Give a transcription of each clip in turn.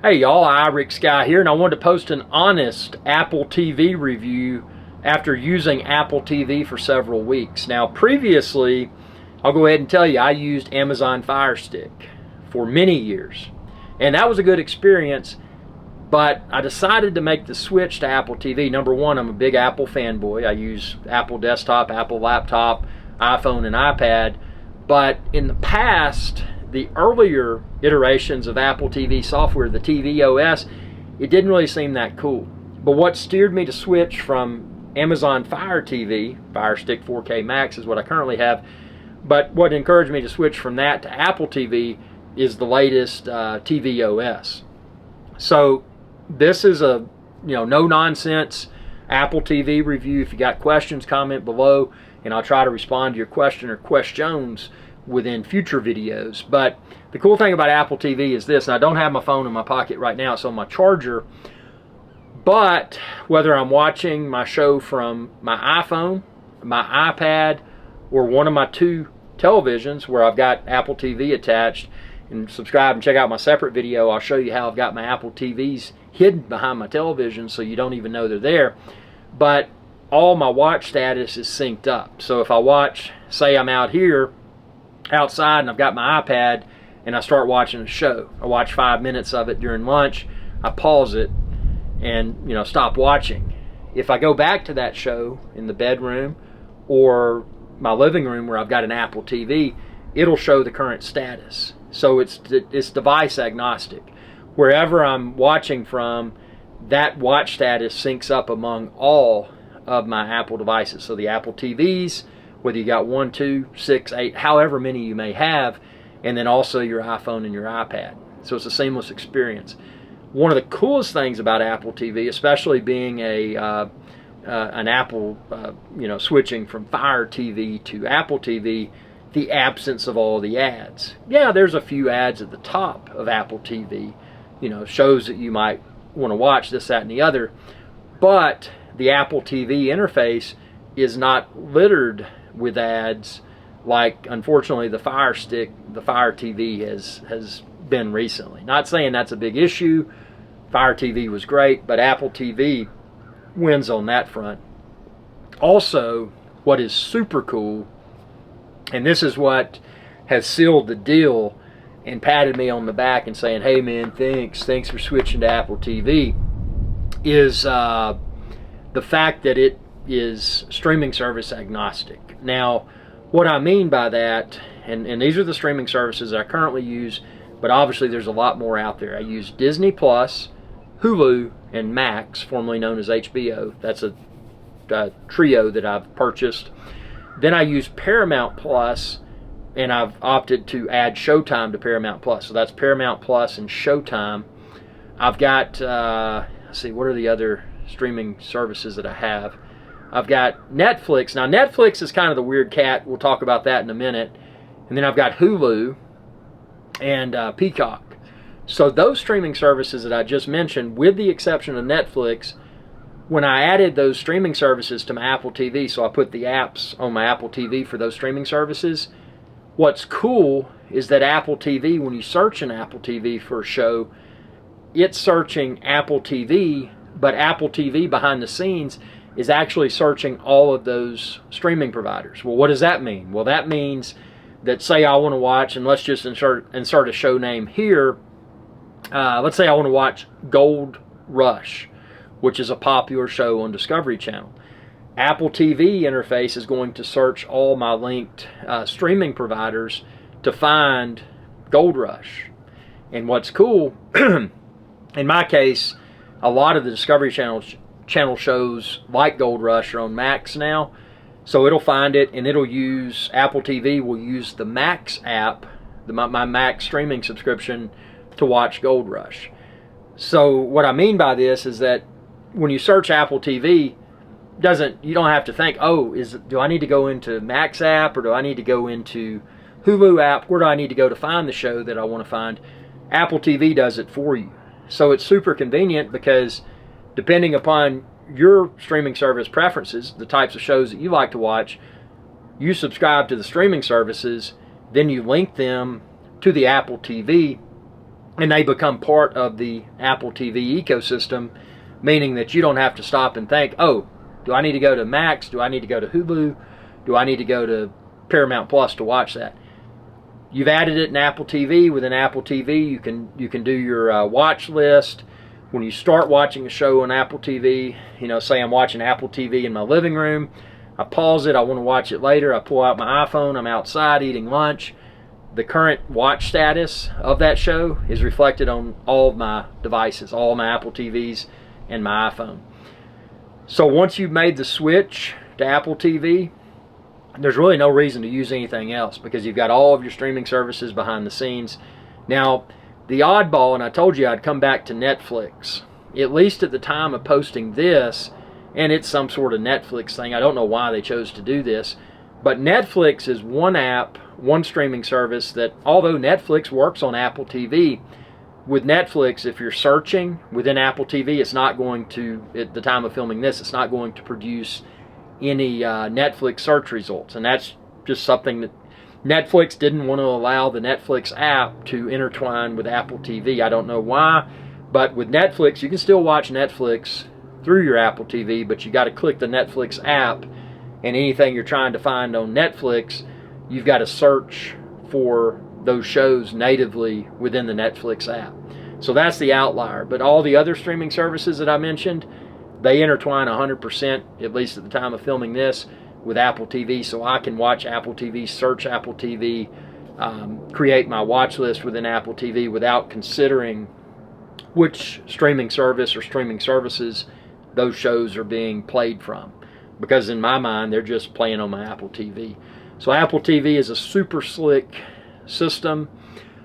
Hey y'all, iRick Guy here, and I wanted to post an honest Apple TV review after using Apple TV for several weeks. Now previously, I'll go ahead and tell you, I used Amazon Fire Stick for many years, and that was a good experience, but I decided to make the switch to Apple TV. Number one, I'm a big Apple fanboy. I use Apple desktop, Apple laptop, iPhone, and iPad, but in the past, the earlier iterations of Apple TV software, the TV OS, it didn't really seem that cool. But what steered me to switch from Amazon Fire TV, Fire Stick 4K Max is what I currently have, but what encouraged me to switch from that to Apple TV is the latest TV OS. So this is a no-nonsense Apple TV review. If you got questions, comment below, and I'll try to respond to your question or questions within future videos. But the cool thing about Apple TV is this, and I don't have my phone in my pocket right now, it's on my charger, but whether I'm watching my show from my iPhone, my iPad, or one of my two televisions where I've got Apple TV attached, and subscribe and check out my separate video, I'll show you how I've got my Apple TVs hidden behind my television so you don't even know they're there. But all my watch status is synced up. So if I watch, say I'm out here outside and I've got my iPad and I start watching a show, I watch 5 minutes of it during lunch, I pause it and stop watching. If I go back to that show in the bedroom or my living room where I've got an Apple TV, it'll show the current status. So it's device agnostic. Wherever I'm watching from, that watch status syncs up among all of my Apple devices. So the Apple TVs, whether you got 1, 2, 6, 8, however many you may have, and then also your iPhone and your iPad. So it's a seamless experience. One of the coolest things about Apple TV, especially being an Apple, switching from Fire TV to Apple TV, the absence of all the ads. Yeah, there's a few ads at the top of Apple TV, shows that you might want to watch, this, that, and the other, but the Apple TV interface is not littered with ads like, unfortunately, the Fire Stick, the Fire TV has been recently. Not saying that's a big issue. Fire TV was great, but Apple TV wins on that front. Also, what is super cool, and this is what has sealed the deal and patted me on the back and saying, hey man, thanks for switching to Apple TV, is the fact that it is streaming service agnostic. Now, what I mean by that, and these are the streaming services that I currently use, but obviously there's a lot more out there. I use Disney Plus, Hulu, and Max, formerly known as HBO. That's a trio that I've purchased. Then I use Paramount Plus, and I've opted to add Showtime to Paramount Plus. So that's Paramount Plus and Showtime. I've got, let's see, what are the other streaming services that I have? I've got Netflix. Now Netflix is kind of the weird cat. We'll talk about that in a minute. And then I've got Hulu and Peacock. So those streaming services that I just mentioned, with the exception of Netflix, when I added those streaming services to my Apple TV, so I put the apps on my Apple TV for those streaming services, what's cool is that Apple TV, when you search an Apple TV for a show, it's searching Apple TV, but Apple TV behind the scenes is actually searching all of those streaming providers. Well, what does that mean? Well, that means that, say I want to watch, and let's just insert a show name here. Let's say I want to watch Gold Rush, which is a popular show on Discovery Channel. Apple TV interface is going to search all my linked streaming providers to find Gold Rush. And what's cool, in my case, a lot of the Discovery Channel shows like Gold Rush are on Max now, so it'll find it and it'll use, Apple TV will use the Max app, my Max streaming subscription, to watch Gold Rush. So what I mean by this is that when you search Apple TV, you don't have to think, oh, do I need to go into Max app or do I need to go into Hulu app? Where do I need to go to find the show that I want to find? Apple TV does it for you. So it's super convenient because depending upon your streaming service preferences, the types of shows that you like to watch, you subscribe to the streaming services, then you link them to the Apple TV, and they become part of the Apple TV ecosystem, meaning that you don't have to stop and think, oh, do I need to go to Max? Do I need to go to Hulu? Do I need to go to Paramount Plus to watch that? You've added it in Apple TV. Within Apple TV, you can do your watch list. When you start watching a show on Apple TV, say I'm watching Apple TV in my living room, I pause it, I want to watch it later, I pull out my iPhone, I'm outside eating lunch. The current watch status of that show is reflected on all of my devices, all my Apple TVs and my iPhone. So once you've made the switch to Apple TV, there's really no reason to use anything else because you've got all of your streaming services behind the scenes. Now, the oddball, and I told you I'd come back to Netflix, at least at the time of posting this, and it's some sort of Netflix thing. I don't know why they chose to do this, but Netflix is one app, one streaming service that, although Netflix works on Apple TV, with Netflix, if you're searching within Apple TV, it's not going to, at the time of filming this, it's not going to produce any Netflix search results. And that's just something that Netflix didn't want to allow the Netflix app to intertwine with Apple TV. I don't know why, but with Netflix, you can still watch Netflix through your Apple TV, but you got to click the Netflix app, and anything you're trying to find on Netflix, you've got to search for those shows natively within the Netflix app. So that's the outlier. But all the other streaming services that I mentioned, they intertwine 100%, at least at the time of filming this, with Apple TV. So I can watch Apple TV, search Apple TV, create my watch list within Apple TV without considering which streaming service or streaming services those shows are being played from. Because in my mind, they're just playing on my Apple TV. So Apple TV is a super slick system.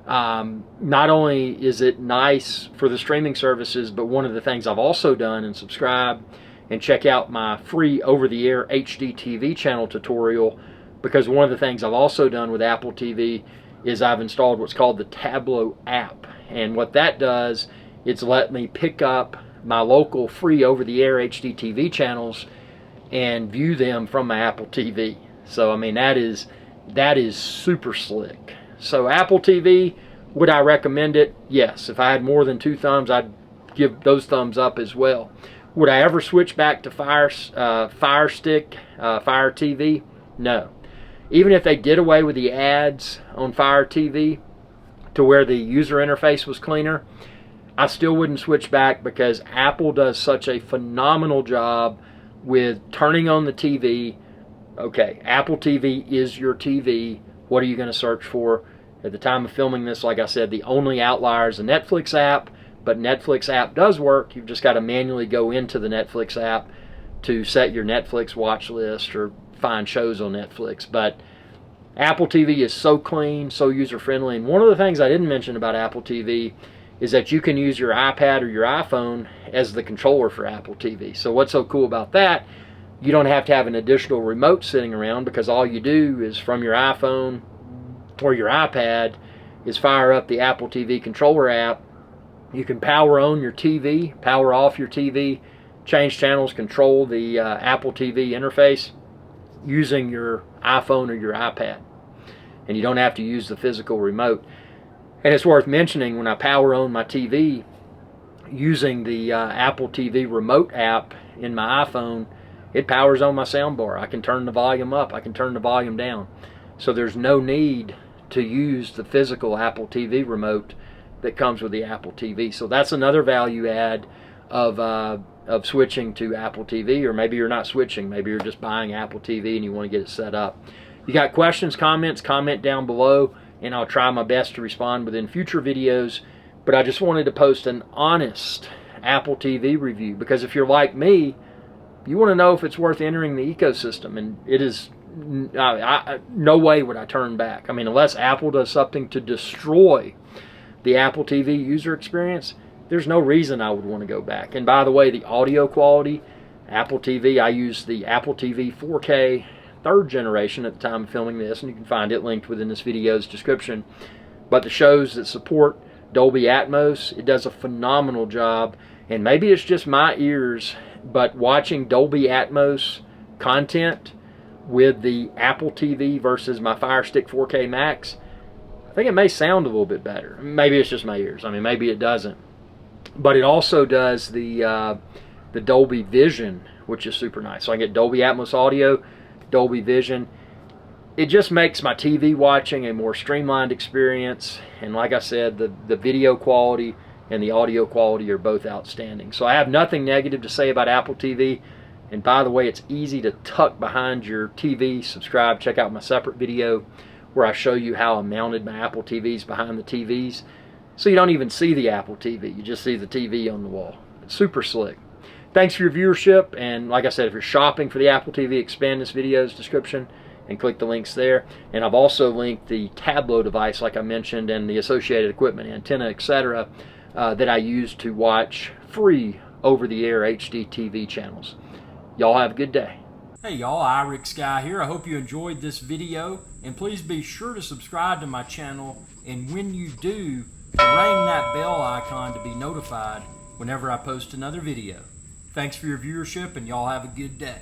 Not only is it nice for the streaming services, but one of the things I've also done, and subscribe and check out my free over-the-air HD TV channel tutorial, because one of the things I've also done with Apple TV is I've installed what's called the Tableau app. And what that does, it's let me pick up my local free over-the-air HD TV channels and view them from my Apple TV. So I mean, that is super slick. So Apple TV, would I recommend it? Yes. If I had more than 2 thumbs, I'd give those thumbs up as well. Would I ever switch back to Fire TV? No. Even if they did away with the ads on Fire TV to where the user interface was cleaner, I still wouldn't switch back, because Apple does such a phenomenal job with turning on the TV. Okay, Apple TV is your TV. What are you going to search for? At the time of filming this, like I said, the only outlier is the Netflix app, but Netflix app does work. You've just got to manually go into the Netflix app to set your Netflix watch list or find shows on Netflix. But Apple TV is so clean, so user-friendly. And one of the things I didn't mention about Apple TV is that you can use your iPad or your iPhone as the controller for Apple TV. So what's so cool about that? You don't have to have an additional remote sitting around, because all you do is from your iPhone or your iPad is fire up the Apple TV controller app. You can power on your TV, power off your TV, change channels, control the Apple TV interface using your iPhone or your iPad. And you don't have to use the physical remote. And it's worth mentioning, when I power on my TV using the Apple TV remote app in my iPhone, it powers on my soundbar. I can turn the volume up, I can turn the volume down. So there's no need to use the physical Apple TV remote that comes with the Apple TV. So that's another value add of switching to Apple TV. Or maybe you're not switching, maybe you're just buying Apple TV and you want to get it set up. You got questions, comments, comment down below, and I'll try my best to respond within future videos. But I just wanted to post an honest Apple TV review, because if you're like me, you want to know if it's worth entering the ecosystem, and it is. No way would I turn back. I mean, unless Apple does something to destroy the Apple TV user experience, there's no reason I would want to go back. And by the way, the audio quality, Apple TV, I use the Apple TV 4K 3rd generation at the time of filming this, and you can find it linked within this video's description. But the shows that support Dolby Atmos, it does a phenomenal job. And maybe it's just my ears, but watching Dolby Atmos content with the Apple TV versus my Fire Stick 4K Max, think it may sound a little bit better. Maybe it's just my ears. I mean, maybe it doesn't. But it also does the Dolby Vision, which is super nice. So I get Dolby Atmos audio, Dolby Vision. It just makes my TV watching a more streamlined experience. And like I said, the video quality and the audio quality are both outstanding. So I have nothing negative to say about Apple TV. And by the way, it's easy to tuck behind your TV. Subscribe, check out my separate video where I show you how I mounted my Apple TVs behind the TVs. So you don't even see the Apple TV, you just see the TV on the wall. It's super slick. Thanks for your viewership, and like I said, if you're shopping for the Apple TV, expand this video's description and click the links there. And I've also linked the Tablo device, like I mentioned, and the associated equipment, antenna, etc., that I use to watch free over-the-air HD TV channels. Y'all have a good day. Hey y'all, iRick Sky here. I hope you enjoyed this video, and please be sure to subscribe to my channel, and when you do, ring that bell icon to be notified whenever I post another video. Thanks for your viewership, and y'all have a good day.